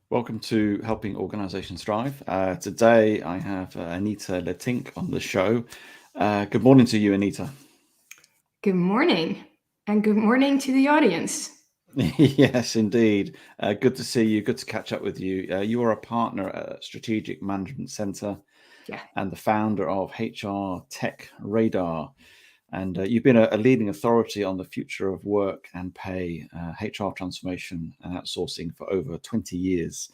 Welcome to Helping Organizations Thrive. Today I have Anita Lettink on the show. Good morning to you, Anita. Good morning, and good morning to the audience. Yes, indeed. Good to see you. Good to catch up with you. You are a partner at Strategic Management Center Yeah. and the founder of HR Tech Radar. And you've been a leading authority on the future of work and pay, HR transformation and outsourcing for over 20 years.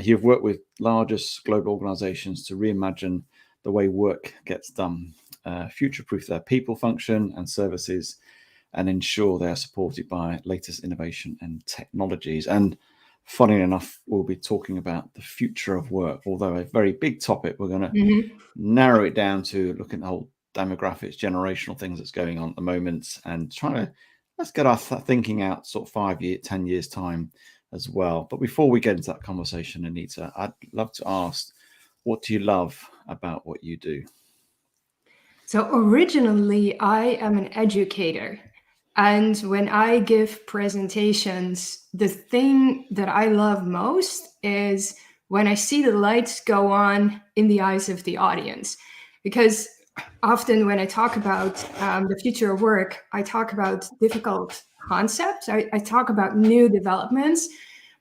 You've worked with largest global organizations to reimagine the way work gets done, future-proof their people function and services, and ensure they are supported by latest innovation and technologies. And funny enough, we'll be talking about the future of work, although a very big topic. We're going to Mhm. narrow it down to looking at the whole demographics, generational things that's going on at the moment, and trying to let's get our thinking out sort of 5 year, 10 years time as well. But before we get into that conversation, Anita, I'd love to ask, what do you love about what you do? So, originally, I am an educator. And when I give presentations, the thing that I love most is when I see the lights go on in the eyes of the audience. Because often when I talk about the future of work, I talk about difficult concepts, I talk about new developments,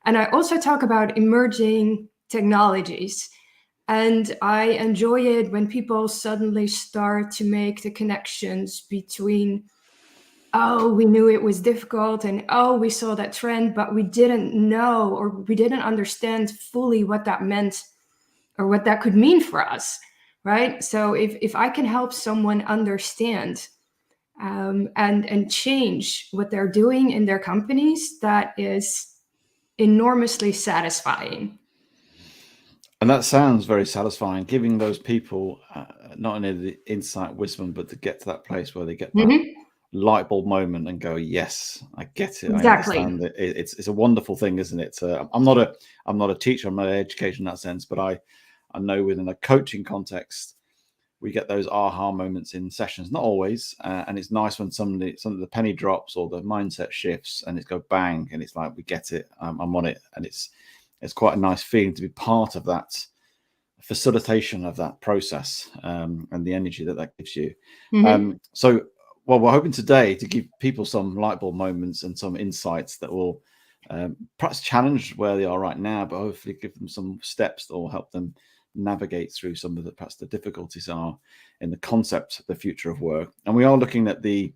and I also talk about emerging technologies. And I enjoy it when people suddenly start to make the connections between, oh, we knew it was difficult, and oh, we saw that trend, but we didn't know or we didn't understand fully what that meant or what that could mean for us, right? So if I can help someone understand and change what they're doing in their companies, that is enormously satisfying. And that sounds very satisfying, giving those people not only the insight, wisdom, but to get to that place where they get that Mhm. light bulb moment and go, yes, I get it, I Exactly. understand it. It's a wonderful thing, isn't it? I'm not a teacher, I'm not an educator in that sense, but I know within a coaching context we get those aha moments in sessions, not always, and it's nice when some of the penny drops or the mindset shifts and it's go bang and it's like we get it, I'm on it, and it's quite a nice feeling to be part of that facilitation of that process, and the energy that that gives you. Mhm. So, well, we're hoping today to give people some light bulb moments and some insights that will perhaps challenge where they are right now, but hopefully give them some steps that will help them navigate through some of the perhaps the difficulties are in the concept of the future of work. And we are looking at we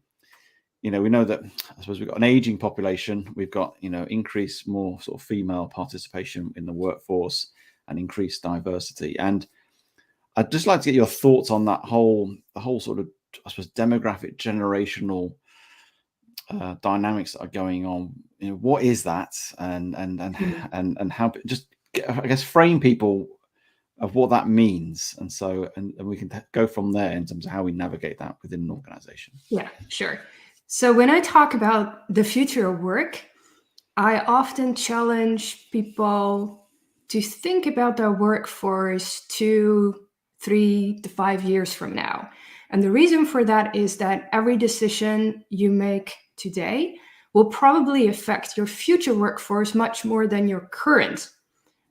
know that I suppose we've got an aging population, we've got increased more sort of female participation in the workforce and increased diversity. And I'd just like to get your thoughts on the whole sort of, I suppose, demographic, generational dynamics that are going on. What is that, Mhm. and how just I guess frame people of what that means, and so and we can go from there in terms of how we navigate that within an organization. Yeah, sure. So when I talk about the future of work, I often challenge people to think about their workforce 2, 3 to 5 years from now. And the reason for that is that every decision you make today will probably affect your future workforce much more than your current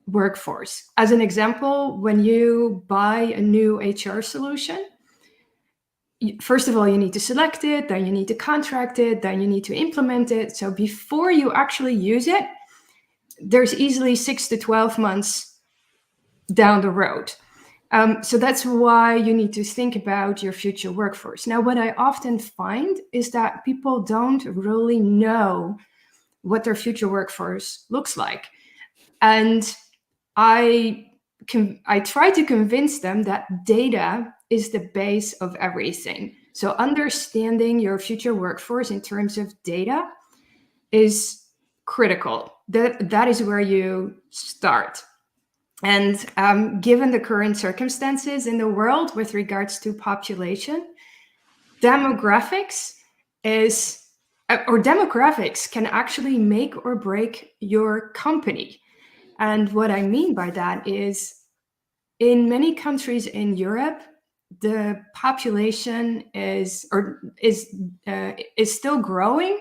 workforce. As an example, when you buy a new HR solution, first of all, you need to select it, then you need to contract it, then you need to implement it. So before you actually use it, there's easily 6 to 12 months down the road. So that's why you need to think about your future workforce. Now, what I often find is that people don't really know what their future workforce looks like. And I try to convince them that data is the base of everything. So understanding your future workforce in terms of data is critical. That is where you start. And given the current circumstances in the world with regards to population, demographics is or demographics can actually make or break your company. And what I mean by that is in many countries in Europe, the population is still growing,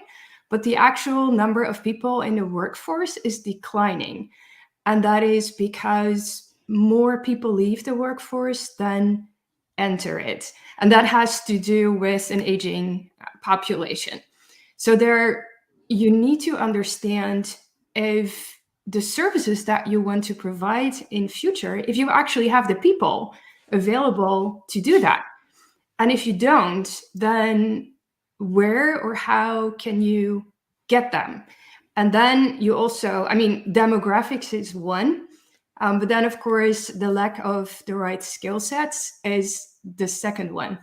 but the actual number of people in the workforce is declining. And that is because more people leave the workforce than enter it. And that has to do with an aging population. So you need to understand if the services that you want to provide in future, if you actually have the people available to do that. And if you don't, then where or how can you get them? And then you also, I mean, demographics is one, but then of course the lack of the right skill sets is the second one.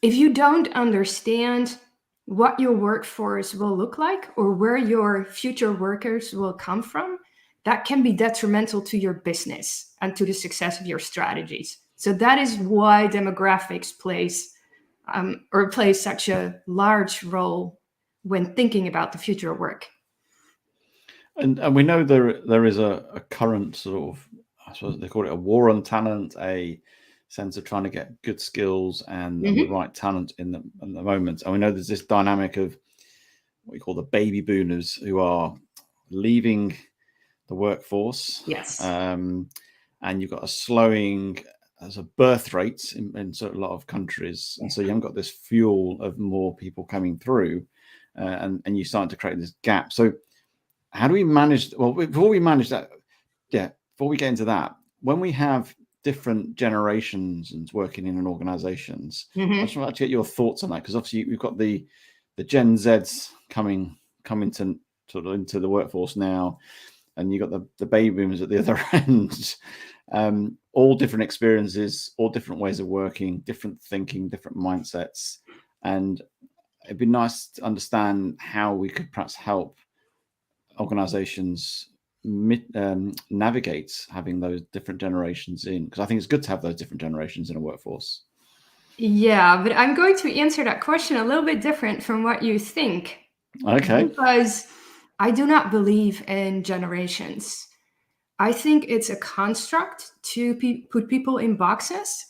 If you don't understand what your workforce will look like or where your future workers will come from, that can be detrimental to your business and to the success of your strategies. So that is why demographics plays such a large role when thinking about the future of work. And we know there is a current sort of, I suppose they call it a war on talent, a sense of trying to get good skills and the right talent in the moment. And we know there's this dynamic of what we call the baby boomers who are leaving the workforce. Yes. And you've got a slowing as a birth rates in sort of a lot of countries. And so you haven't got this fuel of more people coming through and you're starting to create this gap. So how do we manage? Well, before we manage that, before we get into that, when we have different generations and working in an organizations, I just want to get your thoughts on that, because obviously we've got the Gen Zs coming to sort of into the workforce now, and you've got the baby boomers at the other end. All different experiences, all different ways of working, different thinking, different mindsets, and it'd be nice to understand how we could perhaps help organizations navigate having those different generations in, because I think it's good to have those different generations in a workforce. Yeah, but I'm going to answer that question a little bit different from what you think. Okay. Because I do not believe in generations. I think it's a construct to put people in boxes,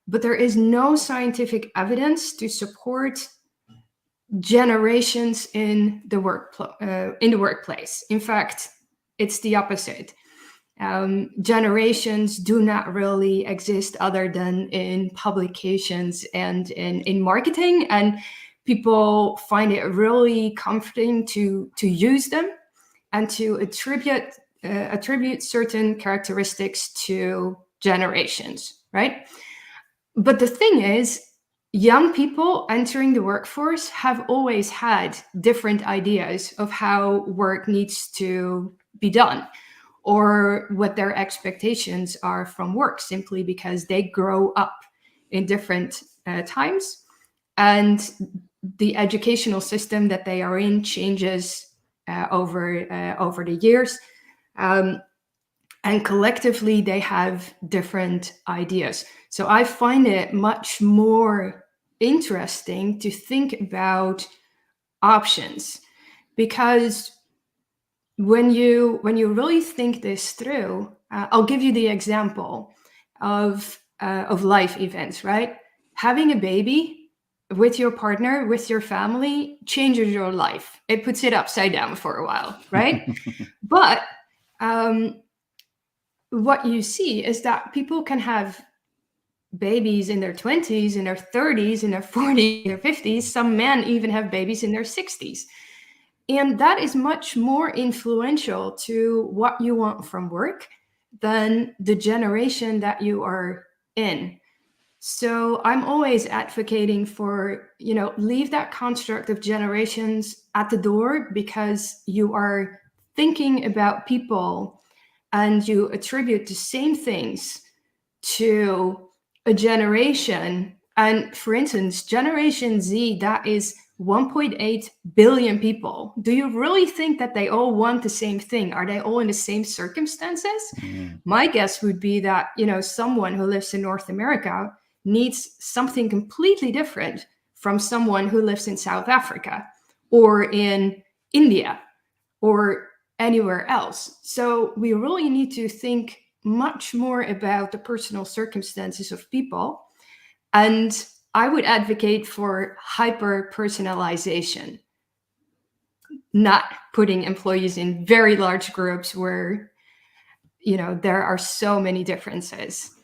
but there is no scientific evidence to support generations in the workplace. In fact, it's the opposite. Generations do not really exist other than in publications and in marketing, and people find it really comforting to use them and to attribute certain characteristics to generations, right? But the thing is, young people entering the workforce have always had different ideas of how work needs to be done or what their expectations are from work, simply because they grow up in different times, and the educational system that they are in changes over the years. And collectively, they have different ideas. So I find it much more interesting to think about options, because when you really think this through, I'll give you the example of life events, right? Having a baby with your partner, with your family, changes your life. It puts it upside down for a while, right? But what you see is that people can have babies in their 20s, in their 30s, in their 40s, in their 50s. Some men even have babies in their 60s. And that is much more influential to what you want from work than the generation that you are in. So I'm always advocating for, leave that construct of generations at the door, because you are thinking about people and you attribute the same things to a generation. And for instance, Generation Z, that is 1.8 billion people. Do you really think that they all want the same thing? Are they all in the same circumstances? My guess would be that, someone who lives in North America needs something completely different from someone who lives in South Africa or in India or anywhere else. So we really need to think much more about the personal circumstances of people. And I would advocate for hyper-personalization, not putting employees in very large groups where there are so many differences.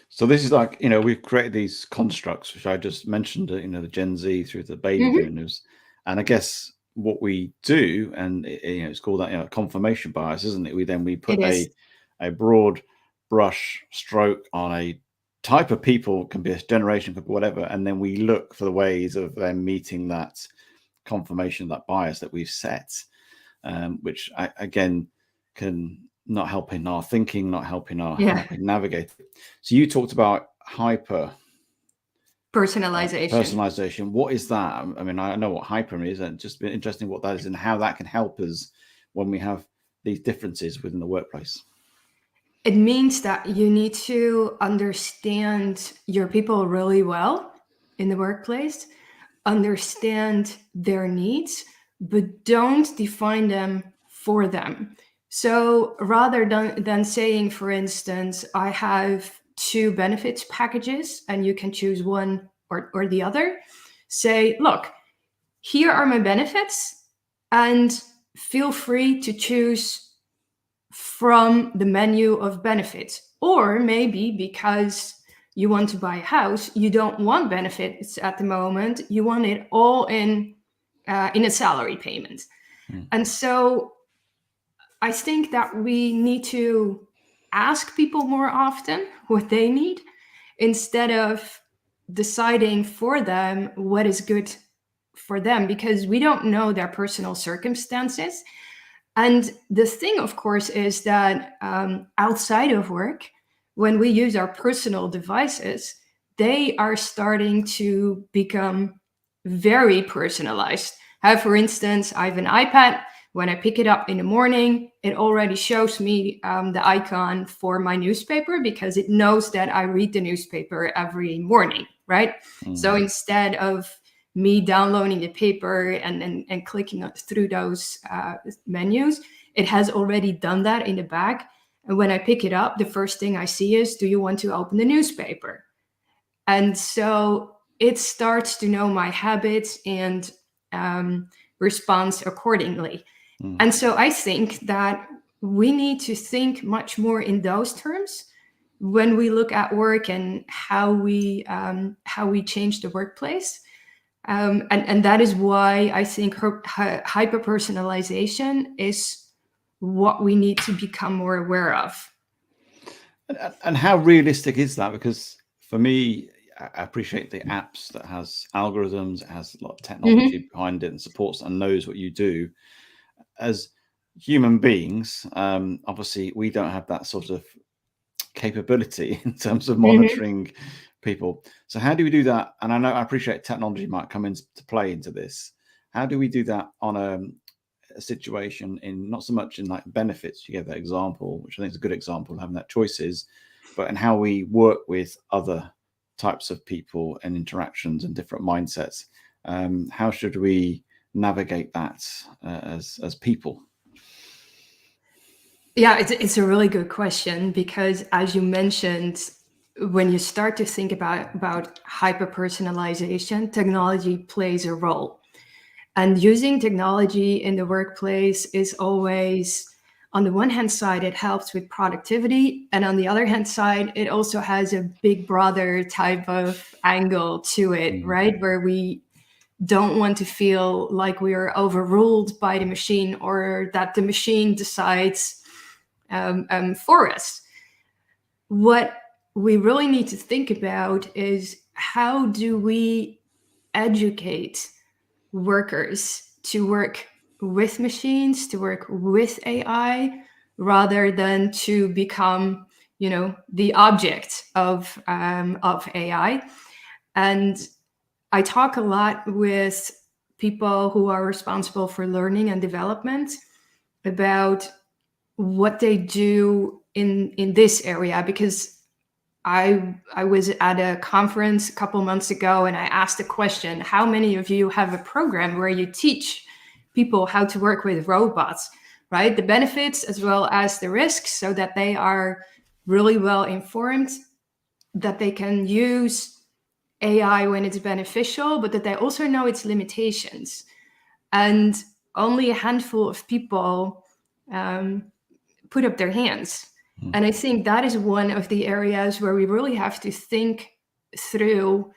So this is like, we've created these constructs, which I just mentioned, the Gen Z through the baby Mhm. boomers. And I guess what we do, and it's called that, confirmation bias, isn't it? We It put is. a broad brush stroke on a type of people, can be a generation, could be whatever, and then we look for the ways of them meeting that confirmation, that bias that we've set, which again can not help in our thinking, not helping our Yeah. how we navigate it. So you talked about hyper Personalization. personalization. What is that? I mean, I know what hyper is, and just been interesting what that is and how that can help us when we have these differences within the workplace. It means that you need to understand your people really well in the workplace, understand their needs, but don't define them for them. So rather than saying, for instance, I have two benefits packages and you can choose one or the other, say, look, here are my benefits, and feel free to choose from the menu of benefits. Or maybe because you want to buy a house, you don't want benefits at the moment, you want it all in a salary payment. And so I think that we need to ask people more often what they need instead of deciding for them what is good for them, because we don't know their personal circumstances. And the thing, of course, is that outside of work, when we use our personal devices, they are starting to become very personalized. For instance, I have an iPad. When I pick it up in the morning, it already shows me the icon for my newspaper because it knows that I read the newspaper every morning, right? So instead of me downloading the paper and clicking through those menus, it has already done that in the back. And when I pick it up, the first thing I see is, do you want to open the newspaper? And so it starts to know my habits and responds accordingly. And so I think that we need to think much more in those terms when we look at work and how we change the workplace. And that is why I think hyper personalization is what we need to become more aware of. And how realistic is that? Because for me, I appreciate the apps that has algorithms, it has a lot of technology behind it and supports and knows what you do. As human beings, obviously we don't have that sort of capability in terms of monitoring people. So how do we do that? And I appreciate technology might come into play into this. How do we do that on a situation in not so much in like benefits? You gave that example, which I think is a good example of having that choices, but in how we work with other types of people and interactions and different mindsets. How should we navigate that as people? Yeah, it's a really good question because, as you mentioned, when you start to think about hyper personalization, technology plays a role. And using technology in the workplace is always, on the one hand side, it helps with productivity. And on the other hand side, it also has a big brother type of angle to it, right? Where we don't want to feel like we are overruled by the machine or that the machine decides for us. What we really need to think about is, how do we educate workers to work with machines, to work with AI, rather than to become, the object of AI. And I talk a lot with people who are responsible for learning and development about what they do in this area, because I was at a conference a couple months ago and I asked a question: how many of you have a program where you teach people how to work with robots, right? The benefits as well as the risks, so that they are really well informed, that they can use AI when it's beneficial, but that they also know its limitations. And only a handful of people put up their hands. And I think that is one of the areas where we really have to think through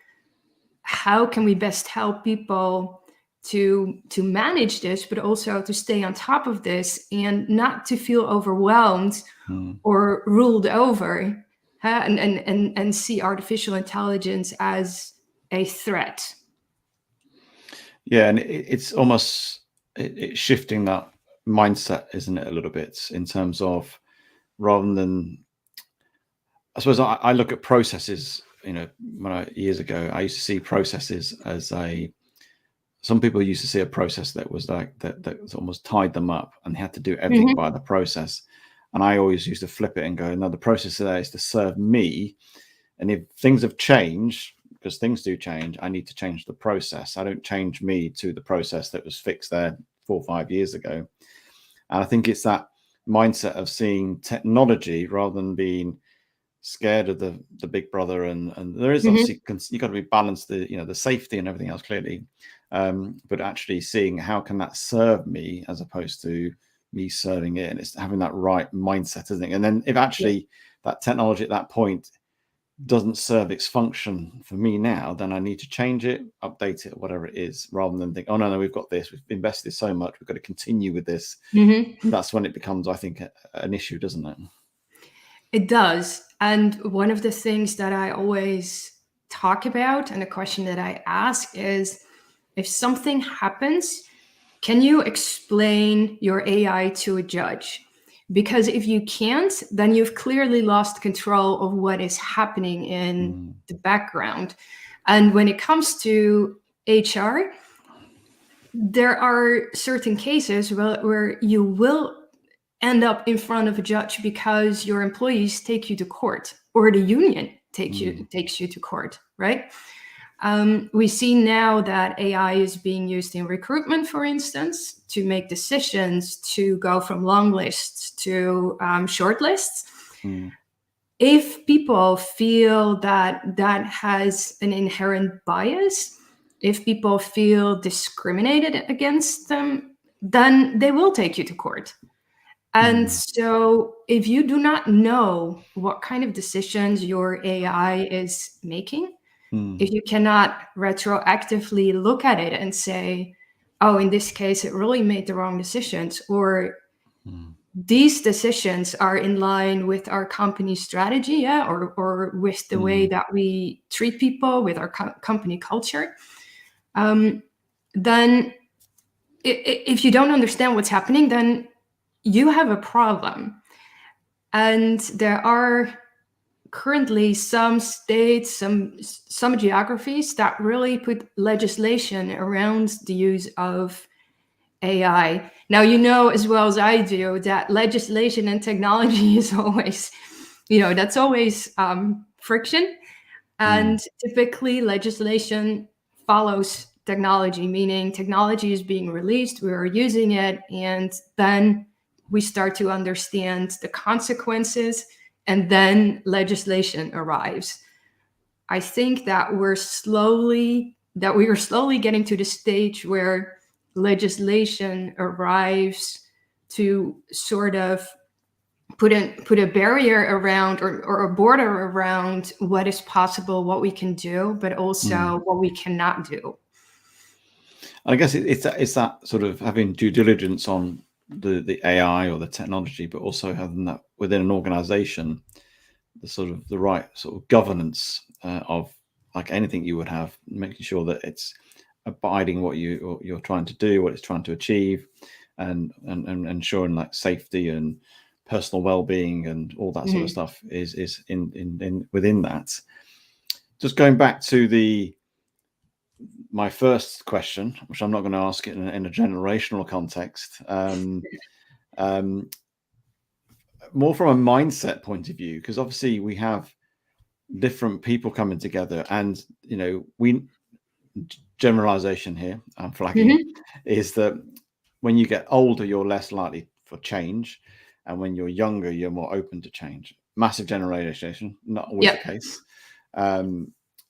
how can we best help people to manage this, but also to stay on top of this and not to feel overwhelmed or ruled over, and see artificial intelligence as a threat. Yeah, and it's almost it's shifting that mindset, isn't it, a little bit, in terms of, rather than, I suppose I look at processes, years ago, I used to see processes as some people used to see a process that was like that almost tied them up and they had to do everything by the process. And I always used to flip it and go, no, the process there is to serve me. And if things have changed, because things do change, I need to change the process. I don't change me to the process that was fixed there 4 or 5 years ago. And I think it's that mindset of seeing technology rather than being scared of the big brother. And there is obviously, you've got to be balanced, the safety and everything else, clearly. But actually seeing how can that serve me as opposed to me serving it. And it's having that right mindset, isn't it? And then if actually that technology at that point doesn't serve its function for me now, then I need to change it, update it, whatever it is, rather than think, oh no, we've got this, we've invested so much, we've got to continue with this. That's when it becomes, I think, an issue, doesn't it? It does. And one of the things that I always talk about, and a question that I ask is, if something happens, can you explain your AI to a judge? Because if you can't, then you've clearly lost control of what is happening in the background. And when it comes to HR, there are certain cases where you will end up in front of a judge because your employees take you to court, or the union takes you to court, right? We see now that AI is being used in recruitment, for instance, to make decisions to go from long lists to short lists. If people feel that that has an inherent bias, if people feel discriminated against them, then they will take you to court. And so if you do not know what kind of decisions your AI is making, if you cannot retroactively look at it and say, oh, in this case, it really made the wrong decisions, or these decisions are in line with our company strategy, or with the way that we treat people, with our company culture, then if you don't understand what's happening, then you have a problem. And there are currently some states, some geographies that really put legislation around the use of AI. Now, you know as well as I do that legislation and technology is always, that's always friction. And typically legislation follows technology, meaning technology is being released, we are using it, and then we start to understand the consequences, and then legislation arrives. I think that we are slowly getting to the stage where legislation arrives to sort of put a barrier around, or a border around what is possible, what we can do, but also what we cannot do. I guess it's that sort of having due diligence on the AI or the technology, but also having that within an organization, the right sort of governance of, like anything you would have, making sure that it's abiding what you're trying to do, what it's trying to achieve, and ensuring like safety and personal well-being and all that sort of stuff is in within that. Just going back to my first question, which I'm not going to ask it in a generational context, more from a mindset point of view, because obviously we have different people coming together, and generalization here I'm flagging is that when you get older, you're less likely for change, and when you're younger, you're more open to change. Massive generalization, not always the case.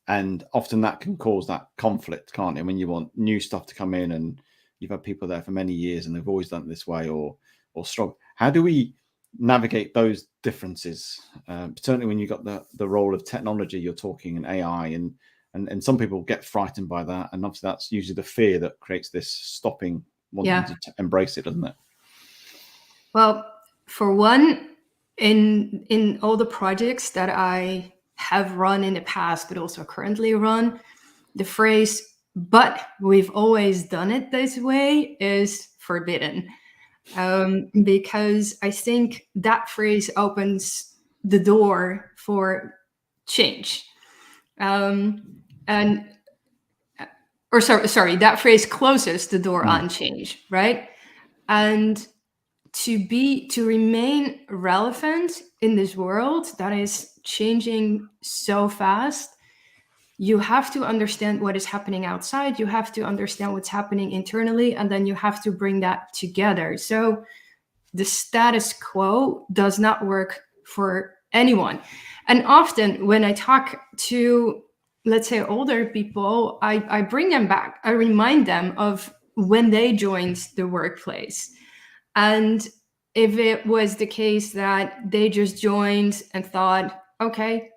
And often that can cause that conflict, can't it? When you want new stuff to come in, and you've had people there for many years and they've always done it this way, or strong. How do we navigate those differences. Certainly when you've got the role of technology, you're talking and AI, and some people get frightened by that, and obviously that's usually the fear that creates this stopping wanting to embrace it, doesn't it? Well, for one, in all the projects that I have run in the past, but also currently run, the phrase "but we've always done it this way" is forbidden, because I think that phrase opens the door for change. And or sorry, that phrase closes the door on change, right? And to remain relevant in this world that is changing so fast, you have to understand what is happening outside, you have to understand what's happening internally, and then you have to bring that together. So the status quo does not work for anyone. And often when I talk to, let's say, older people, I bring them back. I remind them of when they joined the workplace. And if it was the case that they just joined and thought, okay,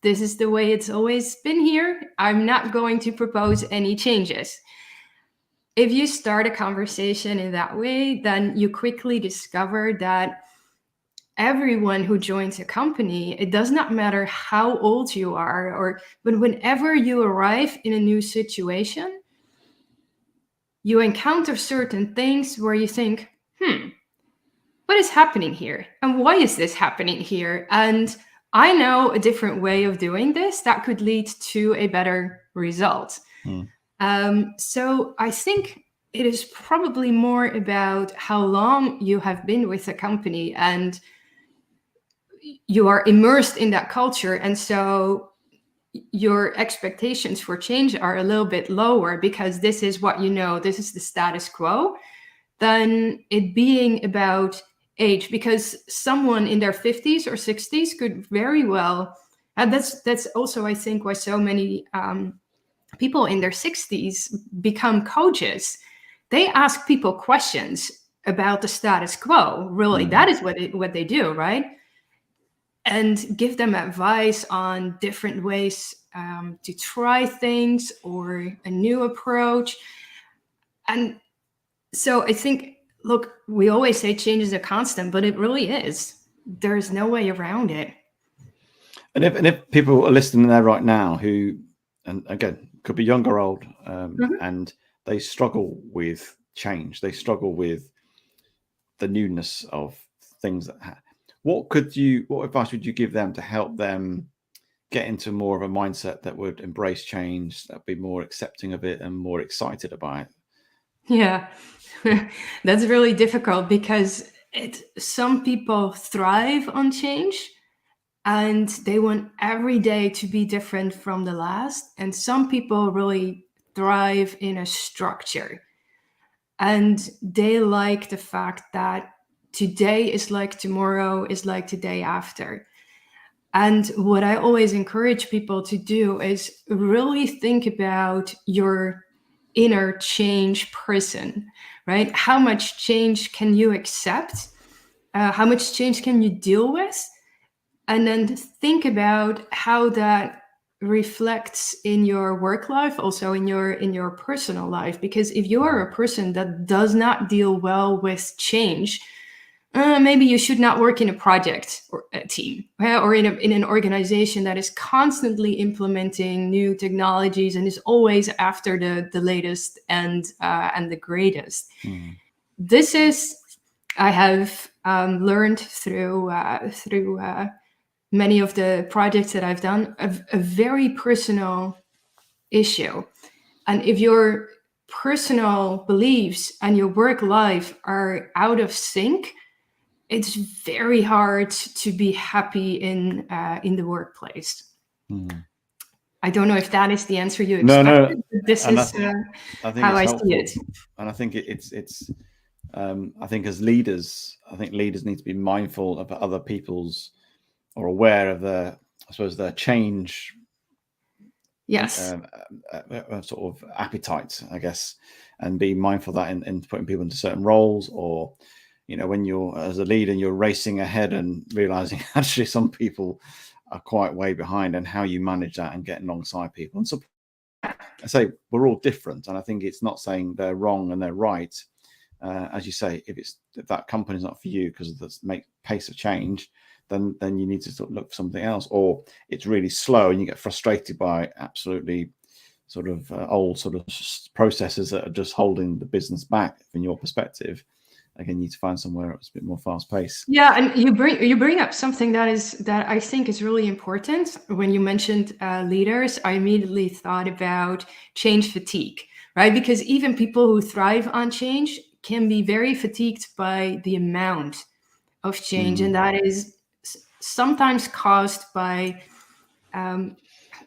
this is the way it's always been here, I'm not going to propose any changes. If you start a conversation in that way, then you quickly discover that everyone who joins a company, it does not matter how old you are, but whenever you arrive in a new situation, you encounter certain things where you think, what is happening here? And why is this happening here? And I know a different way of doing this that could lead to a better result. So I think it is probably more about how long you have been with the company and you are immersed in that culture. And so your expectations for change are a little bit lower because this is what you know, this is the status quo, than it being about age. Because someone in their 50s or 60s could very well, and that's also, I think, why so many people in their 60s become coaches. They ask people questions about the status quo. Really, that is what they do, right? And give them advice on different ways to try things or a new approach. And so I think, look, we always say change is a constant, but it really is. There's no way around it. And if people are listening there right now who, and again, could be young or old, and they struggle with change, they struggle with the newness of things that what advice would you give them to help them get into more of a mindset that would embrace change, that would be more accepting of it and more excited about it? Yeah, that's really difficult because some people thrive on change and they want every day to be different from the last. And some people really thrive in a structure and they like the fact that today is like tomorrow is like the day after. And what I always encourage people to do is really think about your inner change person, right? How much change can you accept? How much change can you deal with? And then think about how that reflects in your work life, also in your personal life. Because if you are a person that does not deal well with change, maybe you should not work in a project or a team, or in an organization that is constantly implementing new technologies and is always after the latest and the greatest. This is, I have learned through many of the projects that I've done, a very personal issue. And if your personal beliefs and your work life are out of sync, it's very hard to be happy in the workplace. I don't know if that is the answer you expected. No. This is how I see it. And I think it's I think as leaders, I think leaders need to be mindful of other people's, or aware of their, I suppose, their change. Yes. Sort of appetite, I guess, and be mindful of that in putting people into certain roles, or when you're as a leader, you're racing ahead and realizing actually some people are quite way behind, and how you manage that and getting alongside people. And so I say we're all different, and I think it's not saying they're wrong and they're right. As you say, if that company's not for you because of the pace of change, then you need to sort of look for something else, or it's really slow and you get frustrated by absolutely sort of old sort of processes that are just holding the business back from your perspective. Again, you need to find somewhere it's a bit more fast paced. Yeah, and you bring up something that I think is really important. When you mentioned leaders, I immediately thought about change fatigue, right? Because even people who thrive on change can be very fatigued by the amount of change, and that is sometimes caused by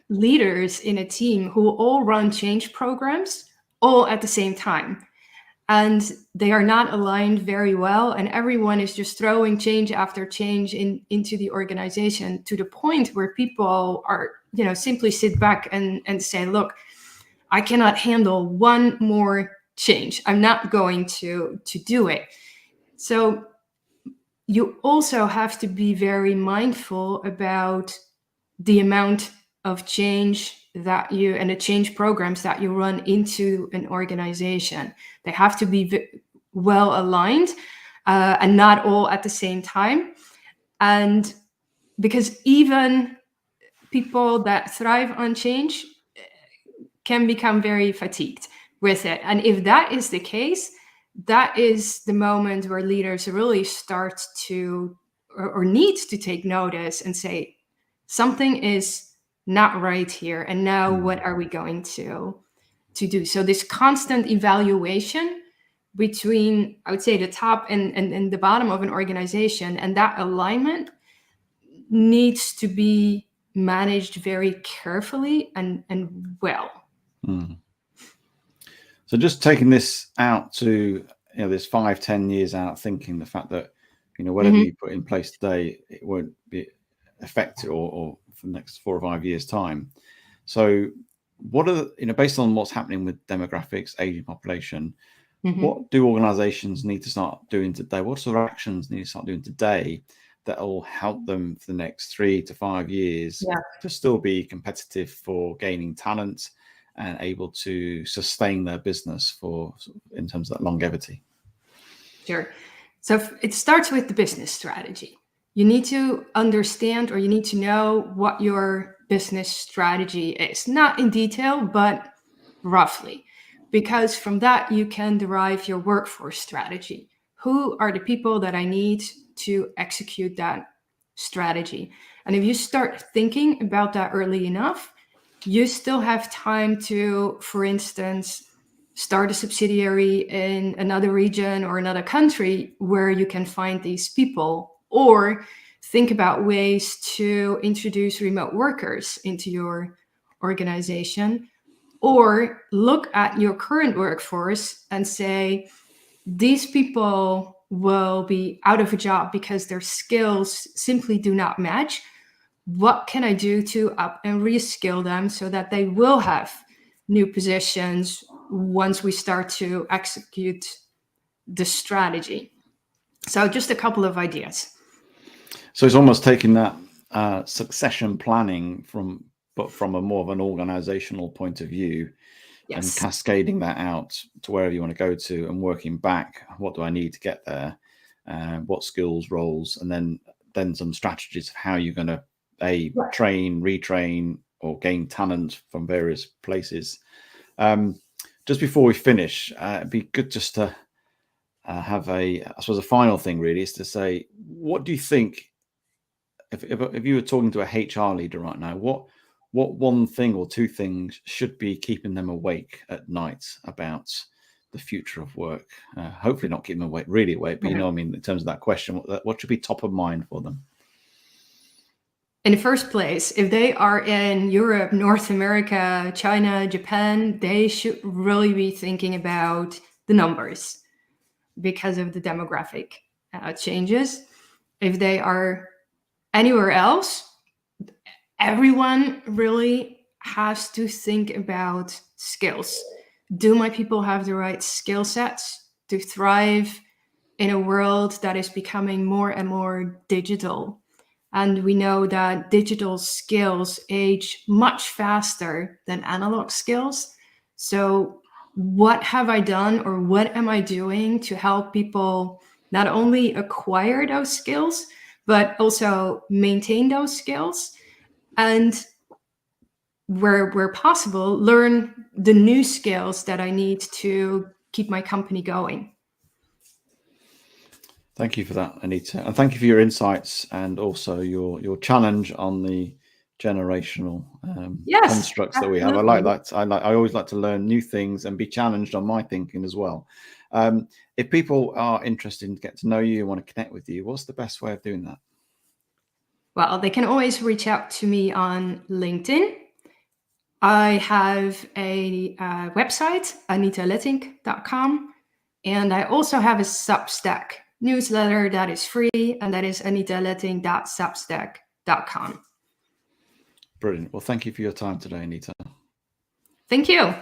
leaders in a team who all run change programs all at the same time, and they are not aligned very well, and everyone is just throwing change after change into the organization, to the point where people are simply sit back and say, look, I cannot handle one more change, I'm not going to do it. So you also have to be very mindful about the amount of change that you and the change programs that you run into an organization. They have to be well aligned, and not all at the same time. And because even people that thrive on change can become very fatigued with it. And if that is the case, that is the moment where leaders really start to or need to take notice and say, something is not right here. And now what are we going to do? So this constant evaluation between, I would say, the top and the bottom of an organization, and that alignment needs to be managed very carefully and well. So just taking this out to this 5-10 years out, thinking the fact that whatever you put in place today, it won't be effective or for the next 4 or 5 years time. So what are based on what's happening with demographics, aging population, what do organizations need to start doing today? What sort of actions need to start doing today that will help them for the next 3 to 5 years to still be competitive for gaining talent and able to sustain their business in terms of that longevity? Sure. So it starts with the business strategy. You need to understand, or you need to know what your business strategy is. Not in detail, but roughly. Because from that, you can derive your workforce strategy. Who are the people that I need to execute that strategy? And if you start thinking about that early enough, you still have time to, for instance, start a subsidiary in another region or another country where you can find these people, or think about ways to introduce remote workers into your organization, or look at your current workforce and say, these people will be out of a job because their skills simply do not match. What can I do to up and reskill them so that they will have new positions once we start to execute the strategy? So just a couple of ideas. So it's almost taking that succession planning from a more of an organizational point of view, and cascading that out to wherever you want to go to, and working back, what do I need to get there? What skills, roles, and then some strategies of how you're going to train, retrain, or gain talent from various places. Just before we finish, it'd be good just to have I suppose a final thing really is to say, what do you think, if you were talking to a HR leader right now, what one thing or two things should be keeping them awake at night about the future of work? Hopefully not keeping them awake, really awake, but I mean, in terms of that question, what should be top of mind for them? In the first place, if they are in Europe, North America, China, Japan, they should really be thinking about the numbers because of the demographic changes. If they are anywhere else, everyone really has to think about skills. Do my people have the right skill sets to thrive in a world that is becoming more and more digital. And we know that digital skills age much faster than analog skills. So, what have I done, or what am I doing to help people not only acquire those skills, but also maintain those skills? And where possible, learn the new skills that I need to keep my company going. Thank you for that, Anita, and thank you for your insights and also your challenge on the generational Yes, constructs that we have. I like absolutely. that. I always like to learn new things and be challenged on my thinking as well. If people are interested in get to know you and want to connect with you, what's the best way of doing that? Well, they can always reach out to me on LinkedIn. I have a website, anitalettink.com, and I also have a Substack newsletter that is free, and that is anitalettink.substack.com. Brilliant. Well, thank you for your time today, Anita. Thank you.